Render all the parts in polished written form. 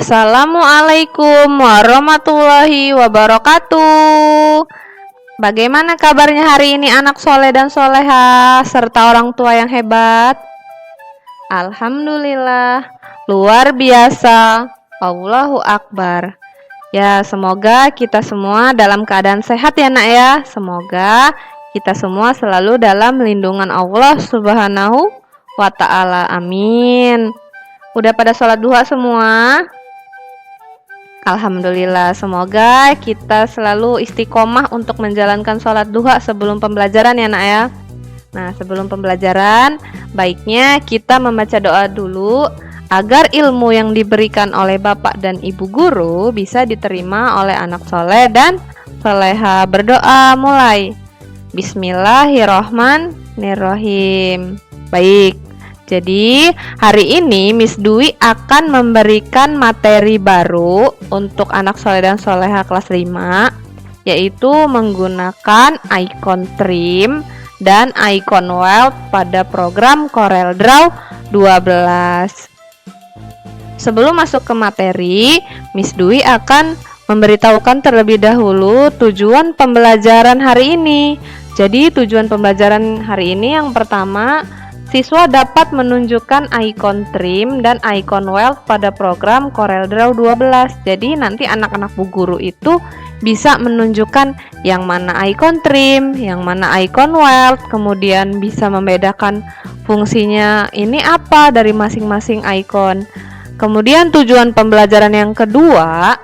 Assalamualaikum warahmatullahi wabarakatuh. Bagaimana kabarnya hari ini anak soleh dan soleha serta orang tua yang hebat? Alhamdulillah, luar biasa. Allahu Akbar. Ya, semoga kita semua dalam keadaan sehat ya nak ya. Semoga kita semua selalu dalam lindungan Allah Subhanahu wa ta'ala. Amin. Udah pada sholat duha semua? Alhamdulillah, semoga kita selalu istiqomah untuk menjalankan sholat duha sebelum pembelajaran ya nak ya. Nah, sebelum pembelajaran baiknya kita membaca doa dulu agar ilmu yang diberikan oleh bapak dan ibu guru bisa diterima oleh anak soleh dan soleha. Berdoa mulai. Bismillahirrohmanirrohim. Baik, jadi hari ini Miss Dwi akan memberikan materi baru untuk anak soleh dan soleha kelas 5, yaitu menggunakan icon trim dan icon weld pada program CorelDRAW 12. Sebelum masuk ke materi, Miss Dwi akan memberitahukan terlebih dahulu tujuan pembelajaran hari ini. Jadi tujuan pembelajaran hari ini yang pertama, siswa dapat menunjukkan icon trim dan icon weld pada program CorelDRAW 12. Jadi nanti anak-anak bu guru itu bisa menunjukkan yang mana icon trim, yang mana icon weld, kemudian bisa membedakan fungsinya ini apa dari masing-masing icon. Kemudian tujuan pembelajaran yang kedua,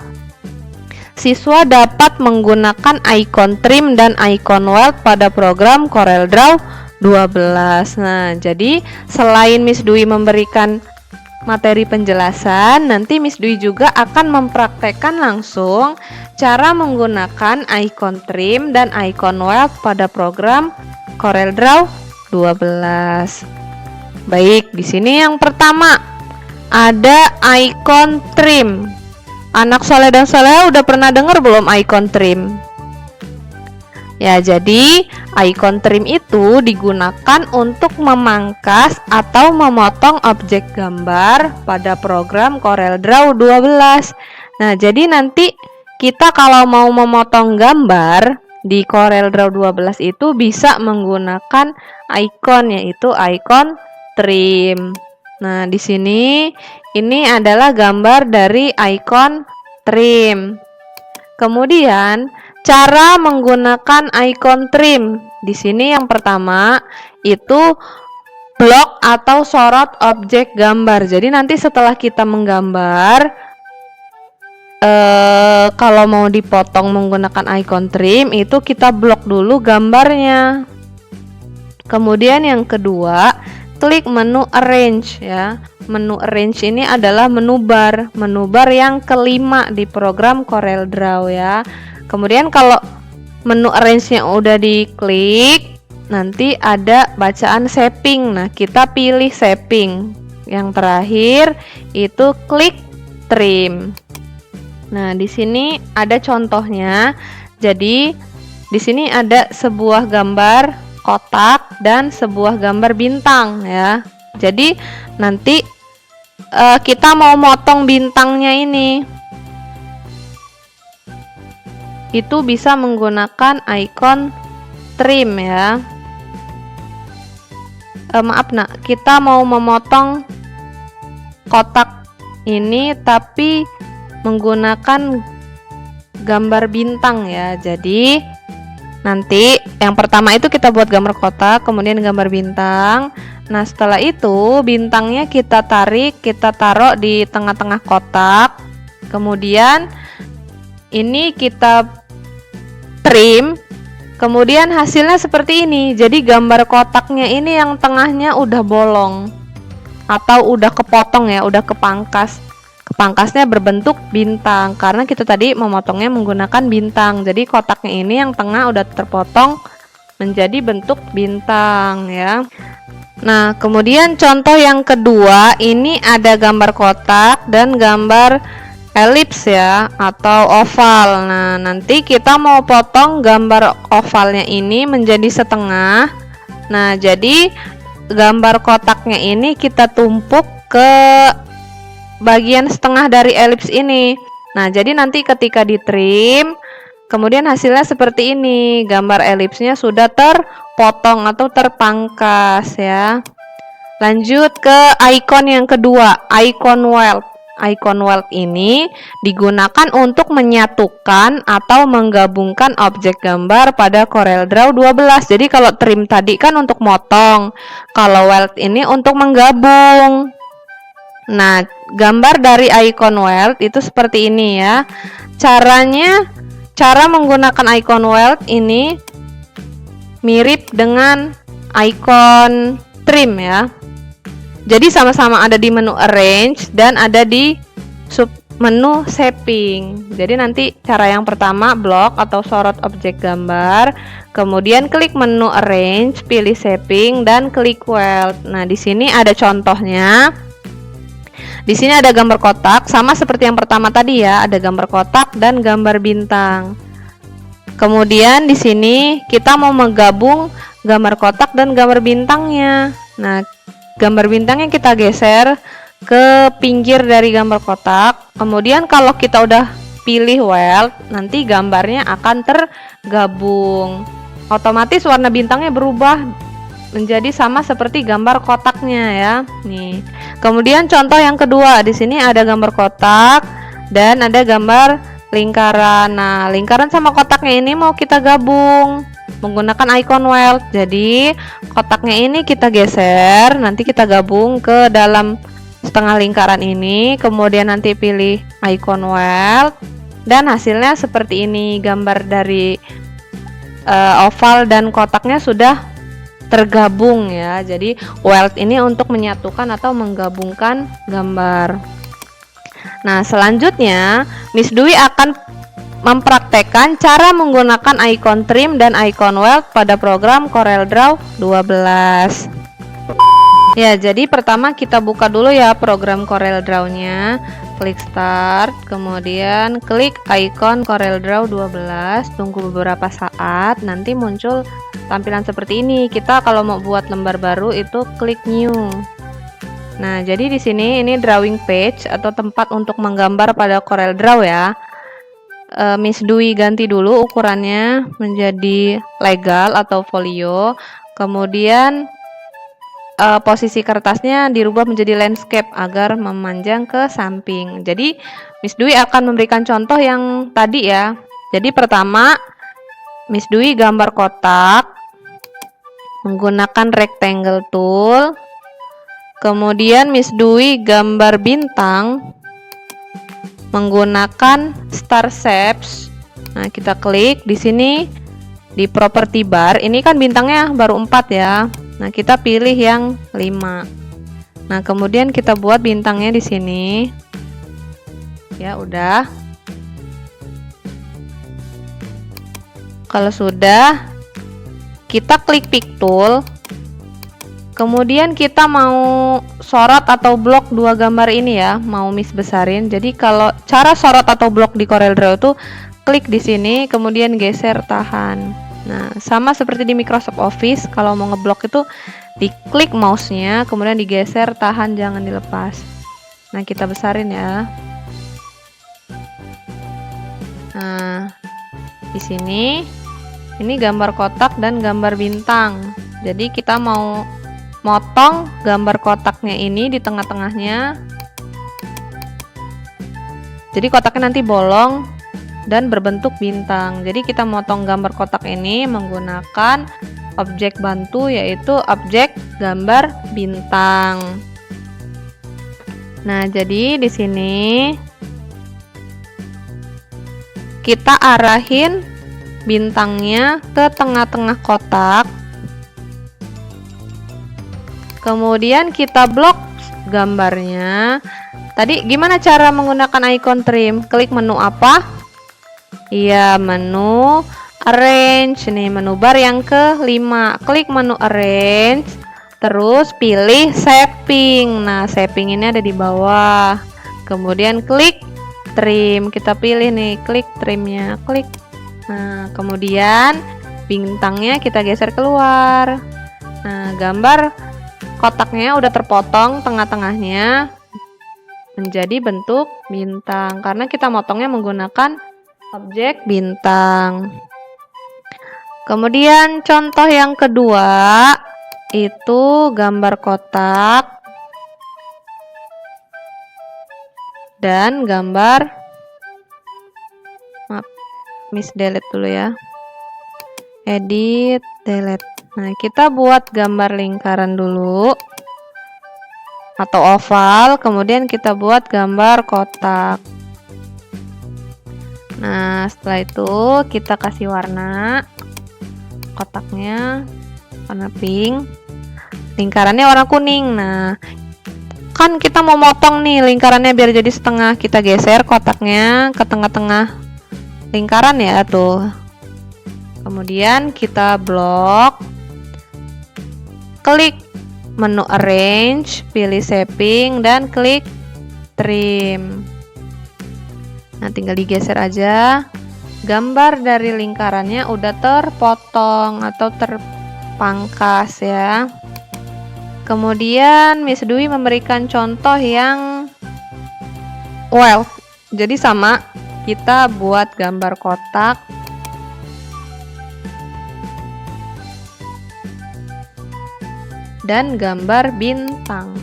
siswa dapat menggunakan icon trim dan icon weld pada program CorelDRAW 12. Nah, jadi selain Miss Dwi memberikan materi penjelasan, nanti Miss Dwi juga akan mempraktekkan langsung cara menggunakan icon trim dan icon weld pada program CorelDRAW 12. Baik, di sini yang pertama ada icon trim. Anak soleh dan soleha udah pernah dengar belum icon trim? Ya, jadi icon trim itu digunakan untuk memangkas atau memotong objek gambar pada program CorelDRAW 12. Nah, jadi nanti kita kalau mau memotong gambar di CorelDRAW 12 itu bisa menggunakan icon, yaitu icon trim. Nah, di sini ini adalah gambar dari icon trim. Kemudian cara menggunakan icon trim. Di sini yang pertama itu blok atau sorot objek gambar. Jadi nanti setelah kita menggambar, kalau mau dipotong menggunakan icon trim itu kita blok dulu gambarnya. Kemudian yang kedua, klik menu arrange ya. Menu arrange ini adalah menu bar yang kelima di program CorelDRAW ya. Kemudian kalau menu arrange-nya udah diklik, nanti ada bacaan shaping. Nah, kita pilih shaping. Yang terakhir itu klik trim. Nah, di sini ada contohnya. Jadi, di sini ada sebuah gambar kotak dan sebuah gambar bintang ya. Jadi, nanti kita mau motong bintangnya ini, itu bisa menggunakan icon trim ya. Maaf nak, kita mau memotong kotak ini tapi menggunakan gambar bintang ya. Jadi nanti yang pertama itu kita buat gambar kotak, kemudian gambar bintang. Nah, setelah itu bintangnya kita tarik, kita taruh di tengah-tengah kotak. Kemudian ini kita trim, kemudian hasilnya seperti ini. Jadi gambar kotaknya ini yang tengahnya udah bolong atau udah kepotong ya, udah kepangkas. Kepangkasnya berbentuk bintang karena kita tadi memotongnya menggunakan bintang. Jadi kotaknya ini yang tengah udah terpotong menjadi bentuk bintang ya. Nah, kemudian contoh yang kedua, ini ada gambar kotak dan gambar elips ya atau oval. Nah, nanti kita mau potong gambar ovalnya ini menjadi setengah. Nah, jadi gambar kotaknya ini kita tumpuk ke bagian setengah dari elips ini. Nah, jadi nanti ketika di trim, kemudian hasilnya seperti ini. Gambar elipsnya sudah terpotong atau terpangkas ya. Lanjut ke icon yang kedua, icon weld. Icon weld ini digunakan untuk menyatukan atau menggabungkan objek gambar pada CorelDRAW 12. Jadi kalau trim tadi kan untuk motong, kalau weld ini untuk menggabung. Nah, gambar dari icon weld itu seperti ini ya. Cara menggunakan icon weld ini mirip dengan icon trim ya. Jadi sama-sama ada di menu arrange dan ada di sub menu shaping. Jadi nanti cara yang pertama blok atau sorot objek gambar, kemudian klik menu arrange, pilih shaping dan klik weld. Nah, di sini ada contohnya. Di sini ada gambar kotak sama seperti yang pertama tadi ya, ada gambar kotak dan gambar bintang. Kemudian di sini kita mau menggabung gambar kotak dan gambar bintangnya. Nah, gambar bintangnya kita geser ke pinggir dari gambar kotak. Kemudian kalau kita udah pilih weld, nanti gambarnya akan tergabung. Otomatis warna bintangnya berubah menjadi sama seperti gambar kotaknya ya. Nih. Kemudian contoh yang kedua, di sini ada gambar kotak dan ada gambar lingkaran. Nah, lingkaran sama kotaknya ini mau kita gabung menggunakan icon weld. Jadi kotaknya ini kita geser, nanti kita gabung ke dalam setengah lingkaran ini, kemudian nanti pilih icon weld dan hasilnya seperti ini. Gambar dari oval dan kotaknya sudah tergabung ya. Jadi weld ini untuk menyatukan atau menggabungkan gambar. Nah, selanjutnya Miss Dwi akan mempraktekkan cara menggunakan icon trim dan icon weld pada program CorelDRAW 12. Ya, jadi pertama kita buka dulu ya program CorelDRAW-nya. Klik start, kemudian klik icon CorelDRAW 12. Tunggu beberapa saat, nanti muncul tampilan seperti ini. Kita kalau mau buat lembar baru itu klik new. Nah, jadi di sini ini drawing page atau tempat untuk menggambar pada CorelDRAW ya. Miss Dwi ganti dulu ukurannya menjadi legal atau folio, kemudian posisi kertasnya dirubah menjadi landscape agar memanjang ke samping. Jadi Miss Dwi akan memberikan contoh yang tadi ya. Jadi pertama Miss Dwi gambar kotak menggunakan rectangle tool, kemudian Miss Dwi gambar bintang menggunakan star shapes. Nah, kita klik di sini di property bar. Ini kan bintangnya baru 4 ya. Nah, kita pilih yang 5. Nah, kemudian kita buat bintangnya di sini. Ya, udah. Kalau sudah, kita klik pick tool. Kemudian kita mau sorot atau blok dua gambar ini ya, mau Miss besarin. Jadi kalau cara sorot atau blok di CorelDRAW itu klik di sini, kemudian geser tahan. Nah, sama seperti di Microsoft Office, kalau mau ngeblok itu diklik mouse-nya, kemudian digeser tahan, jangan dilepas. Nah, kita besarin ya. Nah, di sini ini gambar kotak dan gambar bintang. Jadi kita mau motong gambar kotaknya ini di tengah-tengahnya. Jadi kotaknya nanti bolong dan berbentuk bintang. Jadi kita motong gambar kotak ini menggunakan objek bantu, yaitu objek gambar bintang. Nah, jadi di sini kita arahin bintangnya ke tengah-tengah kotak. Kemudian kita blok gambarnya. Tadi gimana cara menggunakan icon trim? Klik menu apa? Iya, menu arrange. Nih, menu bar yang ke-5. Klik menu arrange, terus pilih shaping. Nah, shaping ini ada di bawah. Kemudian klik trim. Kita pilih nih, klik trimnya, klik. Nah, kemudian bintangnya kita geser keluar. Nah, gambar kotaknya udah terpotong tengah-tengahnya. menjadi bentuk bintang karena kita motongnya menggunakan objek bintang. Kemudian contoh yang kedua itu gambar kotak dan gambar, maaf, Miss delete dulu ya. Edit, delete. Nah, kita buat gambar lingkaran dulu atau oval, kemudian kita buat gambar kotak. Nah, setelah itu kita kasih warna. Kotaknya warna pink, lingkarannya warna kuning. Nah, kan kita mau motong nih lingkarannya biar jadi setengah, kita geser kotaknya ke tengah-tengah lingkaran ya tuh. Kemudian kita blok, klik menu arrange, pilih shaping dan klik trim. Nah, tinggal digeser aja. Gambar dari lingkarannya udah terpotong atau terpangkas ya. Kemudian Miss Dwi memberikan contoh yang jadi sama, kita buat gambar kotak dan gambar bintang.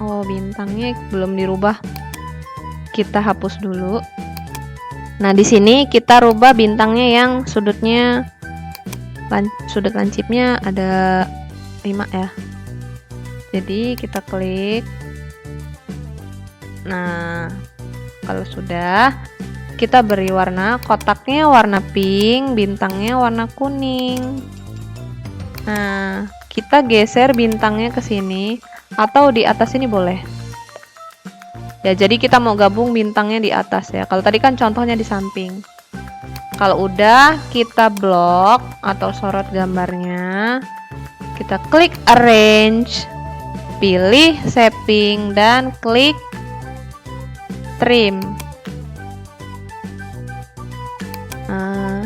Oh, bintangnya belum dirubah. Kita hapus dulu. Nah, di sini kita rubah bintangnya yang sudutnya sudut lancipnya ada 5 ya. Jadi kita klik. Nah, kalau sudah, kita beri warna, kotaknya warna pink, bintangnya warna kuning. Nah, kita geser bintangnya ke sini atau di atas ini boleh. Ya, jadi kita mau gabung bintangnya di atas ya. Kalau tadi kan contohnya di samping. Kalau udah, kita blok atau sorot gambarnya. Kita klik arrange, pilih shaping dan klik trim. Nah,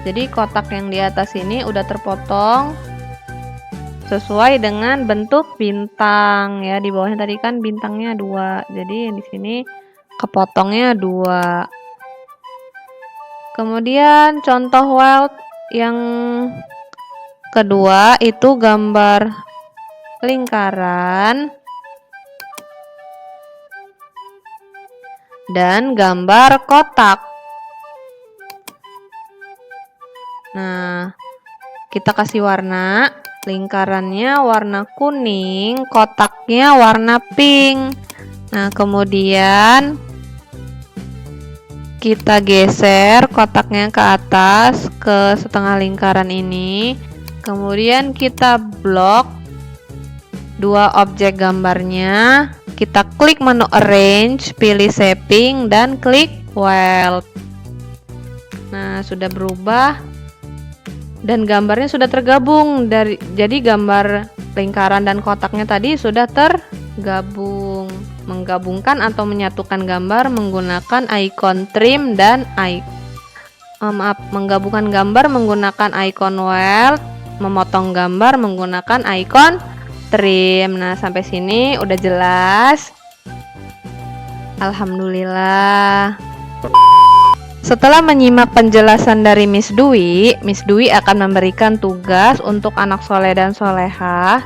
jadi kotak yang di atas ini udah terpotong sesuai dengan bentuk bintang ya. Di bawahnya tadi kan bintangnya 2, jadi di sini kepotongnya 2. Kemudian contoh weld yang kedua itu gambar lingkaran dan gambar kotak. Nah, kita kasih warna. Lingkarannya warna kuning, kotaknya warna pink. Nah, kemudian kita geser kotaknya ke atas ke setengah lingkaran ini. Kemudian kita blok 2 objek gambarnya. Kita klik menu arrange, pilih shaping dan klik weld. Nah, sudah berubah. Dan gambarnya sudah tergabung jadi gambar lingkaran dan kotaknya tadi sudah tergabung. Menggabungkan atau menyatukan gambar menggunakan icon trim dan menggabungkan gambar menggunakan icon weld, memotong gambar menggunakan icon trim. Nah, sampai sini udah jelas. Alhamdulillah. Setelah menyimak penjelasan dari Miss Dwi akan memberikan tugas untuk anak soleh dan solehah.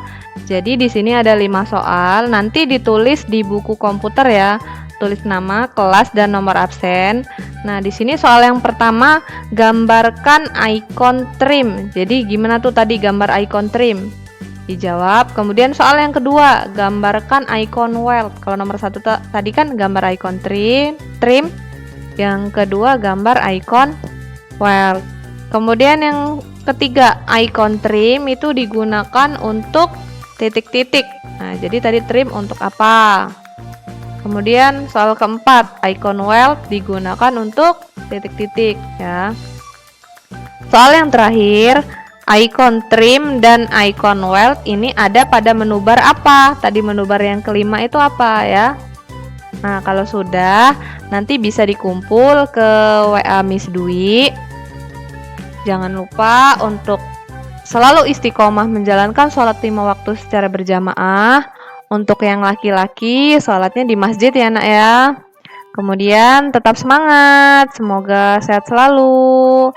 Jadi di sini ada 5 soal, nanti ditulis di buku komputer ya. Tulis nama, kelas, dan nomor absen. Nah, di sini soal yang pertama, gambarkan icon trim. Jadi gimana tuh tadi gambar icon trim? Dijawab. Kemudian soal yang kedua, gambarkan icon weld. Kalau nomor 1 tadi kan gambar icon trim. Yang kedua gambar icon weld. Kemudian yang ketiga, icon trim itu digunakan untuk titik-titik. Nah, jadi tadi trim untuk apa? Kemudian soal keempat, icon weld digunakan untuk titik-titik ya. Soal yang terakhir, icon trim dan icon weld ini ada pada menu bar apa? Tadi menu bar yang kelima itu apa ya? Nah, kalau sudah, nanti bisa dikumpul ke WA Miss Dwi. Jangan lupa untuk selalu istiqomah menjalankan sholat 5 waktu secara berjamaah. Untuk yang laki-laki, sholatnya di masjid ya nak ya. Kemudian tetap semangat, semoga sehat selalu.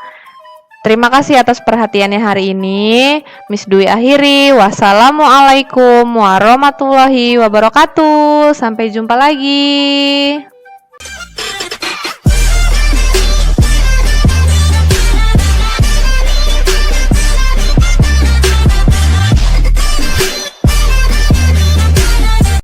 Terima kasih atas perhatiannya hari ini. Miss Dwi akhiri. Wassalamualaikum warahmatullahi wabarakatuh. Sampai jumpa lagi.